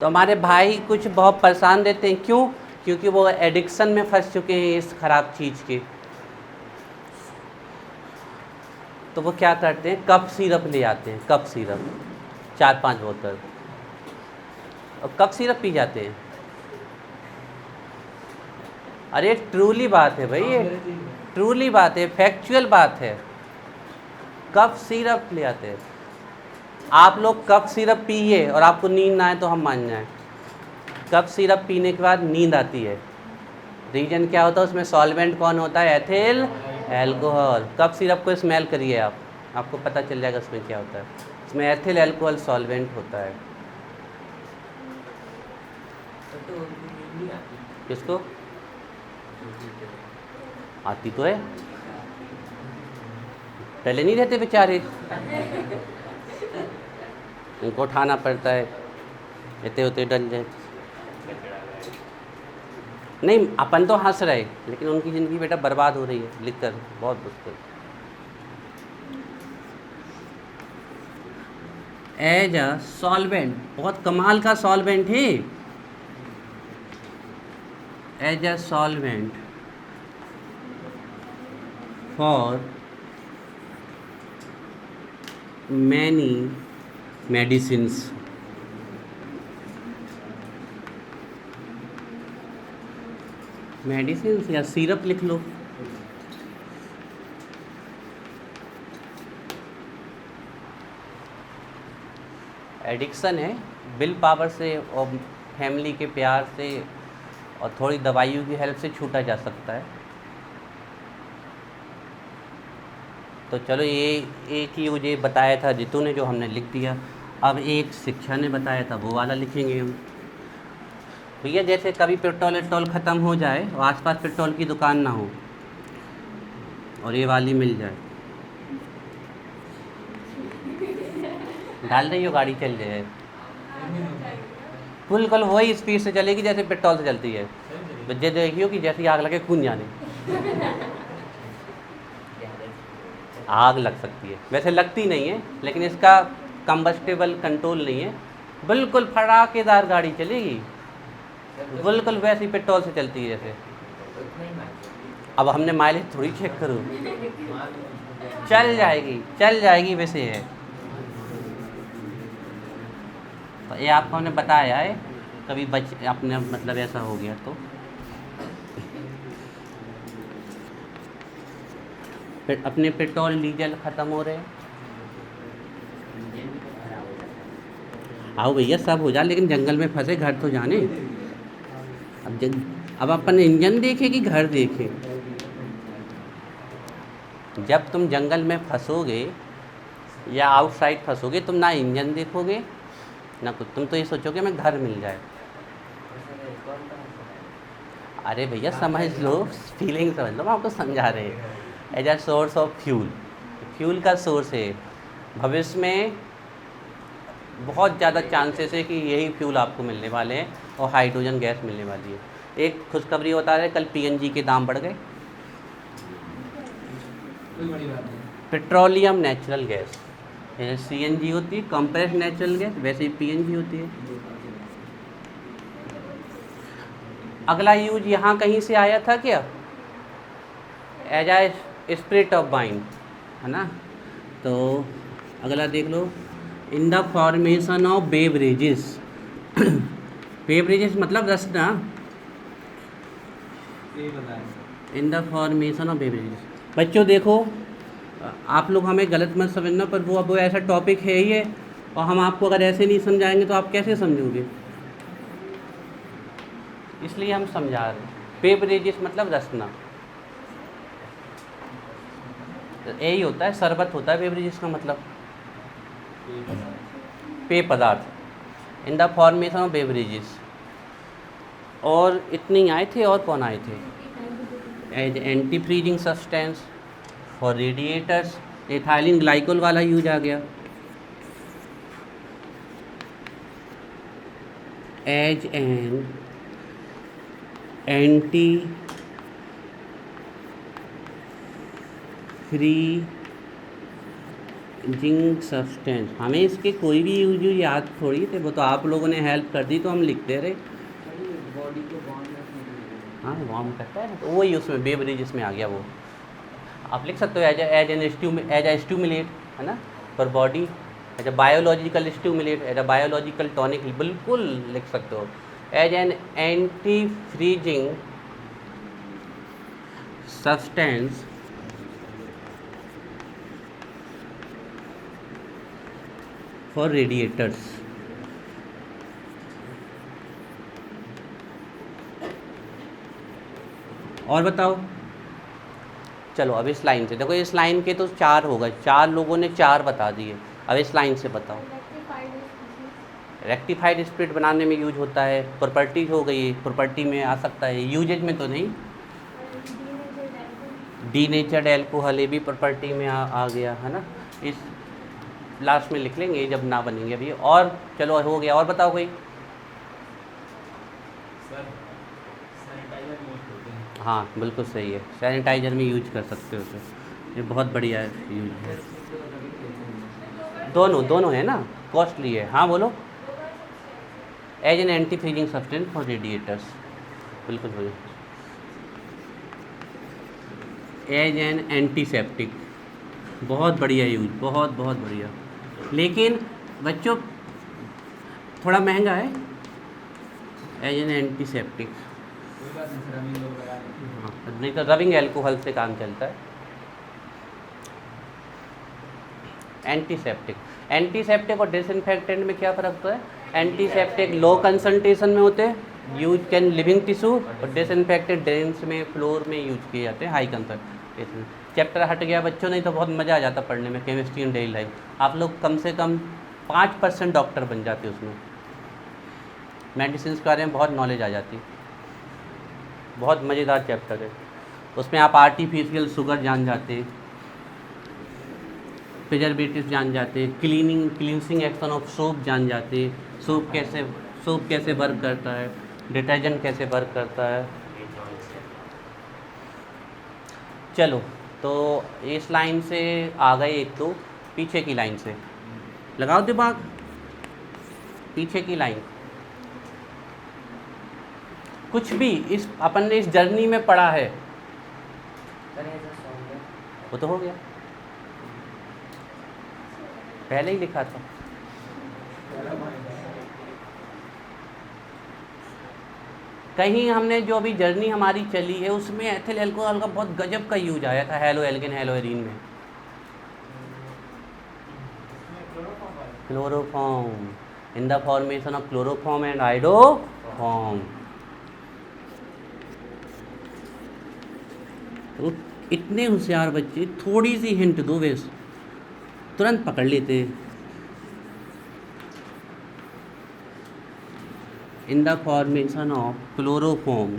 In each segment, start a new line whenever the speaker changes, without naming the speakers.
तो हमारे भाई कुछ बहुत परेशान रहते हैं, क्यों? क्योंकि वो एडिक्शन में फंस चुके हैं इस ख़राब चीज़ के। तो वो क्या करते हैं, कफ सिरप ले आते हैं, कफ सिरप 4-5 बोतल, और कफ सिरप पी जाते हैं। अरे ट्रूली बात है भाई, ये ट्रूली बात है, फैक्चुअल बात है। कफ सिरप ले आते हैं। आप लोग कफ सिरप पिए और आपको नींद ना आए तो हम मान जाएं। कफ सिरप पीने के बाद नींद आती है, रीजन क्या होता है? उसमें सॉल्वेंट कौन होता है? Ethyl alcohol. कफ सिरप को स्मेल करिए आप, आपको पता चल जाएगा उसमें क्या होता है। इसमें एथिल अल्कोहल सॉल्वेंट होता है। किसको आती तो है, पहले नहीं रहते बेचारे, उनको उठाना पड़ता है, रहते होते डल जाए। नहीं, अपन तो हंस रहे, लेकिन उनकी ज़िंदगी बेटा बर्बाद हो रही है लिखकर, बहुत मुश्किल। एज अ सॉल्वेंट, बहुत कमाल का सॉल्वेंट है। As a solvent for many medicines. Medicine या सिरप लिख लो। एडिक्शन है, विल पावर से और फैमिली के प्यार से और थोड़ी दवाइयों की हेल्प से छूटा जा सकता है। तो चलो, ये एक ही मुझे बताया था जितू ने, जो हमने लिख दिया। अब एक शिक्षा ने बताया था, वो वाला लिखेंगे हम। भैया जैसे कभी पेट्रोल वेट्रोल ख़त्म हो जाए और आसपास पेट्रोल की दुकान ना हो और ये वाली मिल जाए, डाल रही हो, गाड़ी चल जाए, बिल्कुल वही स्पीड से चलेगी जैसे पेट्रोल से चलती है। बच्चे देखियो कि जैसी आग लगे खून जाने, आग लग सकती है, वैसे लगती नहीं है, लेकिन इसका कंबस्टेबल कंट्रोल नहीं है, बिल्कुल फटाकेदार गाड़ी चलेगी, बिल्कुल वैसी पेट्रोल से चलती है जैसे। अब हमने माइलेज थोड़ी चेक करूँ, चल जाएगी वैसे है। तो ये आपको हमने बताया है, कभी अपने मतलब ऐसा हो गया तो। अपने पेट्रोल डीजल ख़त्म हो रहे हैं, आओ भैया सब हो जाए, लेकिन जंगल में फंसे घर तो जाने। अब अपन इंजन देखे कि घर देखे? जब तुम जंगल में फंसोगे या आउटसाइड फंसोगे, तुम ना इंजन देखोगे ना कुछ, तुम तो ये सोचोगे मैं घर मिल जाए। अरे भैया समझ लो, फीलिंग समझ लो, हम आपको समझा रहे हैं। As a source of fuel, fuel का सोर्स है। भविष्य में बहुत ज़्यादा चांसेस है कि यही फ्यूल आपको मिलने वाले हैं और हाइड्रोजन गैस मिलने वाली है। एक खुशखबरी बता रहे, कल पीएनजी के दाम बढ़ गए। पेट्रोलियम नेचुरल गैस, जैसे सीएनजी होती है कंप्रेस्ड नेचुरल गैस, वैसे ही पीएनजी होती है। अगला यूज यहाँ कहीं से आया था क्या? As a spirit of wine, है ना? तो अगला देख लो, in the formation of beverages. Beverages मतलब Rasna, in the formation of beverages. बच्चों देखो, आप लोग हमें गलत मत समझना, पर वो ऐसा टॉपिक है ही है, और हम आपको अगर ऐसे नहीं समझाएंगे तो आप कैसे समझोगे? इसलिए हम समझा रहे हैं। बेवरेजेस मतलब रसना, यही होता है, शरबत होता है बेवरेजेस का मतलब, पेय पदार्थ। In the formation of beverages. और इतने ही आए थे, और कौन आए थे? As anti freezing substance for radiators, ethylene glycol वाला यूज आ गया। As an anti zinc substance, हमें इसके कोई भी यूज याद थोड़ी थे, वो तो आप लोगों ने हेल्प कर दी तो हम लिखते रहे।
बॉडी को वार्म,
हाँ वार्म करता है तो वही उसमें बेवरेजेस में आ गया वो। आप लिख सकते हो एज ए स्टिमुलेट, है ना, for body, as a biological stimulate, as a biological tonic, बिल्कुल लिख सकते हो। As an anti freezing substance for radiators. और बताओ, चलो अब इस लाइन से देखो, इस लाइन के तो 4 हो गए, 4 लोगों ने 4 बता दिए। अब इस लाइन से बताओ। रेक्टिफाइड स्प्रिट बनाने में यूज होता है, प्रॉपर्टी हो गई, प्रॉपर्टी में आ सकता है, यूजेज में तो नहीं। डीनेचर्ड एल्कोहल, ये भी प्रॉपर्टी में आ गया, है ना। इस लास्ट में लिख लेंगे जब ना बनेंगे अभी। और चलो हो गया, और बताओ कोई। हाँ बिल्कुल सही है, सैनिटाइजर में यूज कर सकते हो उसे, ये बहुत बढ़िया यूज है। दोनों है ना, कॉस्टली है। हाँ बोलो। As an anti freezing substance for radiators, बिल्कुल बोलो। एज एन एंटीसेप्टिक, बहुत बढ़िया यूज, बहुत बढ़िया। लेकिन बच्चों थोड़ा महंगा है। एज एन एंटीसेप्टिक, नहीं तो रबिंग एल्कोहल से काम चलता है। एंटीसेप्टिक और डिसइंफेक्टेंट में क्या फ़र्क होता है? एंटीसेप्टिक लो कंसंट्रेशन में होते हैं, यूज कैन लिविंग टिश्यू, और डिसइंफेक्टेड ड्रेन्स में, फ्लोर में यूज किए जाते हैं हाई कंसंट्रेशन। चैप्टर हट गया बच्चों, नहीं तो बहुत मज़ा आ जाता पढ़ने में, केमिस्ट्री इन डेली लाइफ। आप लोग कम से कम 5% डॉक्टर बन जाते उसमें, मेडिसिन के बारे में बहुत नॉलेज आ जाती। बहुत मज़ेदार चैप्टर है, उसमें आप आर्टिफिशियल शुगर जान जाते, प्रिजर्वेटिव जान जाते, क्लींसिंग एक्शन ऑफ सोप जान जाते, सोप कैसे वर्क करता है, डिटर्जेंट कैसे वर्क करता है। चलो तो इस लाइन से आ गए, एक तो पीछे की लाइन से लगाओ दिमाग। पीछे की लाइन कुछ भी इस अपन ने इस जर्नी में पढ़ा है, वो तो हो गया, पहले ही लिखा था। कहीं हमने जो अभी जर्नी हमारी चली है उसमें एथिल एल्कोहल का बहुत गजब का यूज आया था हेलो एल्केन हेलोएरीन में। Chloroform, in the formation of chloroform and iodoform. तो इतने होशियार बच्चे, थोड़ी सी हिंट दो वेस तुरंत पकड़ लेते। इन the formation of chloroform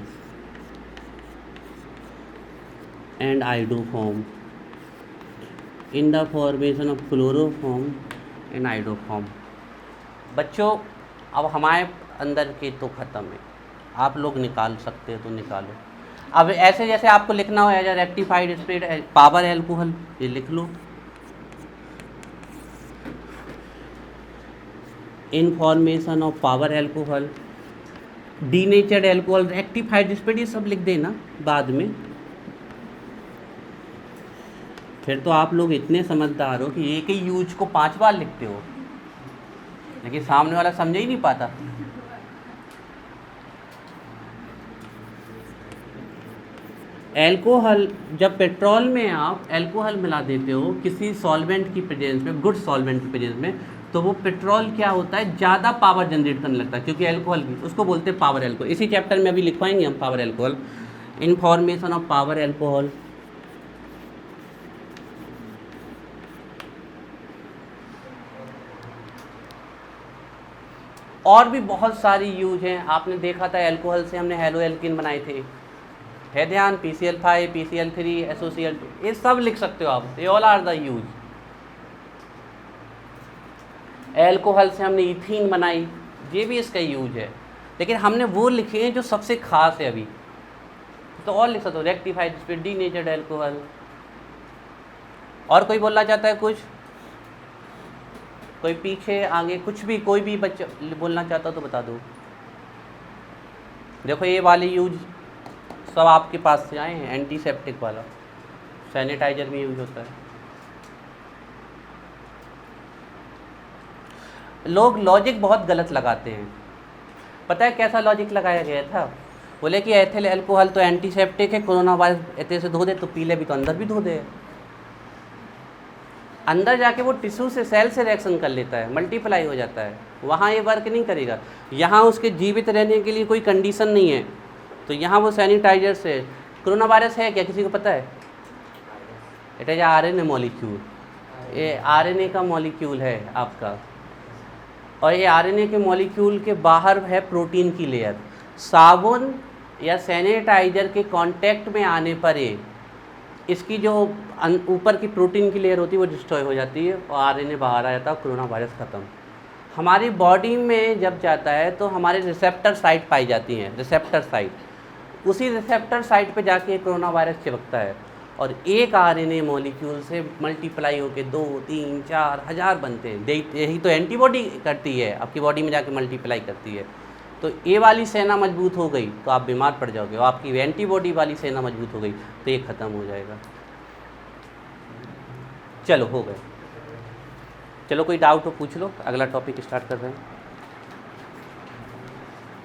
and iodoform, in the formation of chloroform and iodoform. बच्चों अब हमारे अंदर के तो ख़त्म है, आप लोग निकाल सकते हो तो निकालो। अब ऐसे जैसे आपको लिखना हो as a rectified spirit power alcohol, ये लिख लो। In formation of power alcohol, denatured alcohol, rectified spirit, ये सब लिख देना बाद में। फिर तो आप लोग इतने समझदार हो कि एक ही यूज को 5 बार लिखते हो, लेकिन सामने वाला समझ ही नहीं पाता। एल्कोहल, जब पेट्रोल में आप एल्कोहल मिला देते हो किसी सॉल्वेंट की प्रेजेंस में, गुड सॉल्वेंट की प्रेजेंस में, तो वो पेट्रोल क्या होता है, ज़्यादा पावर जनरेट करने लगता है, क्योंकि एल्कोहल की, उसको बोलते हैं पावर एल्कोहल। इसी चैप्टर में अभी लिखवाएंगे हम power alcohol, information of power alcohol. और भी बहुत सारी यूज हैं, आपने देखा था एल्कोहल से हमने हेलो एल्किन बनाए थे, है ध्यान, PCl5, PCl3, SOCl2, ये सब लिख सकते हो आप, ये all are the use. Alcohol से हमने इथीन बनाई, ये भी इसका यूज है, लेकिन हमने वो लिखे हैं जो सबसे खास है अभी, तो और लिख सकते हो, रेक्टिफाइड स्प्रिट, डीनेचर्ड एल्कोहल। और कोई बोलना चाहता है कुछ? कोई पीछे आगे कुछ भी, कोई भी बच्चा बोलना चाहता हो तो बता दो। देखो ये वाले यूज सब आपके पास से आए हैं, एंटीसेप्टिक वाला सैनिटाइजर में यूज होता है। लोग लॉजिक बहुत गलत लगाते हैं। पता है कैसा लॉजिक लगाया गया था? बोले कि एथिल अल्कोहल तो एंटीसेप्टिक है, कोरोना वायरस एथे से धो दे तो पी ले भी तो अंदर भी धो दे। अंदर जाके वो टिश्यू से, सेल से रिएक्शन कर लेता है, मल्टीप्लाई हो जाता है, वहाँ ये वर्क नहीं करेगा। यहाँ उसके जीवित रहने के लिए कोई कंडीशन नहीं है, तो यहाँ वो सैनिटाइजर से। कोरोना वायरस है क्या, किसी को पता है? इट इज आरएनए मॉलिक्यूल, ये आरएनए का मॉलिक्यूल है आपका, और ये आरएनए के मॉलिक्यूल के बाहर है प्रोटीन की लेयर। साबुन या सैनिटाइजर के कांटेक्ट में आने पर ये इसकी जो ऊपर की प्रोटीन की लेयर होती है वो डिस्ट्रॉय हो जाती है और आरएनए बाहर आ जाता है, कोरोना वायरस ख़त्म। हमारी बॉडी में जब जाता है तो हमारे रिसेप्टर साइट पाई जाती हैं, रिसेप्टर साइट, उसी रिसेप्टर साइट पे जाके कोरोना वायरस चिपकता है और एक आरएनए मॉलिक्यूल से मल्टीप्लाई होकर 2, 3, 4 हज़ार बनते हैं। यही तो एंटीबॉडी करती है, आपकी बॉडी में जाके मल्टीप्लाई करती है। तो ये वाली सेना मजबूत हो गई तो आप बीमार पड़ जाओगे, और आपकी एंटीबॉडी वाली सेना मजबूत हो गई तो ये ख़त्म हो जाएगा। चलो हो गए। चलो कोई डाउट हो पूछ लो, अगला टॉपिक स्टार्ट कर रहे हैं।